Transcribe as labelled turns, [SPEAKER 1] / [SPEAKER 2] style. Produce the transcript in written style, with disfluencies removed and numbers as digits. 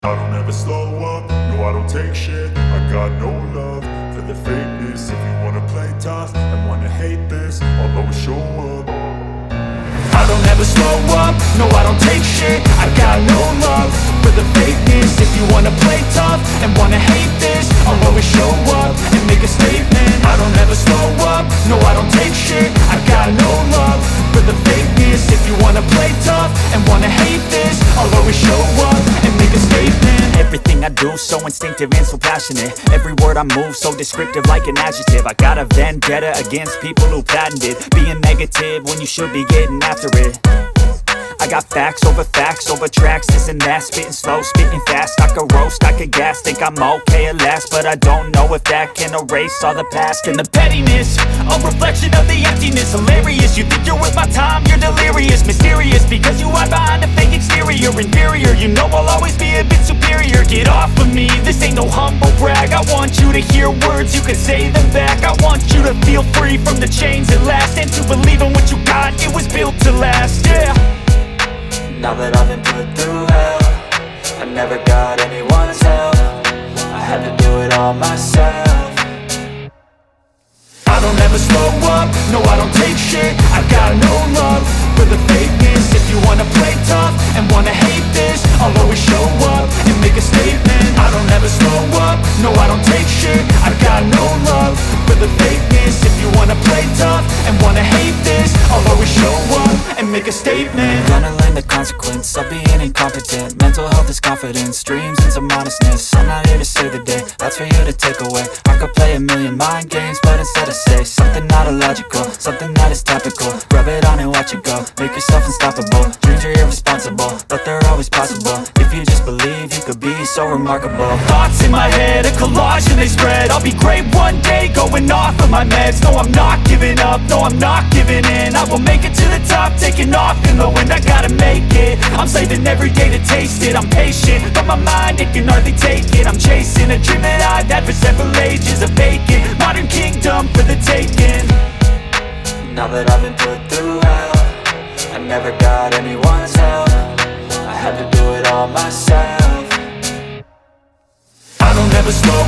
[SPEAKER 1] I don't ever slow up, no I don't take shit. I got no love for the fakeness. If you wanna play tough and wanna hate this, I'll always show up.
[SPEAKER 2] I don't ever slow up, no I don't take shit. I got no love for the fakeness. If you wanna play tough and wanna hate this, I'll always show up and make a statement. I don't ever slow up, no I don't take shit. I got no love for the fakeness. If you wanna play tough and wanna hate this, I'll always show up and make a statement. Everything I do so instinctive and so passionate. Every word I move so descriptive like an adjective. I got a vendetta against people who patented being negative when you should be getting after it. I got facts over tracks, this and that. Spitting slow, spitting fast. I could roast, I could gas. Think I'm okay at last, but I don't know if that can erase all the past. And the pettiness, a reflection of the emptiness. Hilarious, you think you're worth my time, you're delirious. Mysterious, because you hide behind a fake exterior. Inferior, you know I'll always be a bit superior. Get off of me, this ain't no humble brag. I want you to hear words, you can say them back. I want you to feel free from the chains at last, and to believe in what you got, it was built to last, yeah.
[SPEAKER 3] Now that I've been put through hell, I never got anyone's help. I had to do it all myself.
[SPEAKER 2] I don't ever slow up, no I don't take shit. I got no love for the fakeness. If you wanna play tough and wanna hate this, I'll always show up and make a statement. I don't ever slow up, no I don't take shit. I got no love for the fakeness. If you wanna play tough and wanna hate this, I'll always show up and make a statement.
[SPEAKER 3] Gonna learn the consequence of being incompetent. Mental health is confidence, dreams and some honestness. I'm not here to save the day, that's for you to take away. I could play a million mind games, but instead I say something not illogical, something that is topical. Rub it on and watch it go, make yourself unstoppable. Dreams are irresponsible, but they're always possible. If you just believe, you could be so remarkable.
[SPEAKER 2] Thoughts in my head, a collage and they spread. I'll be great one day, going off of my meds. No, I'm not giving up, no, I'm not giving in. I will make it to the top, taking off in the wind. I gotta make it, I'm saving every day to taste it. I'm patient, but my mind, it can hardly take it. I'm chasing a dream that I've had for several ages. A vacant, modern kingdom for the taking.
[SPEAKER 3] Now that I've been put through hell, I never got anyone's help. I had to do it all myself.
[SPEAKER 2] I don't ever slow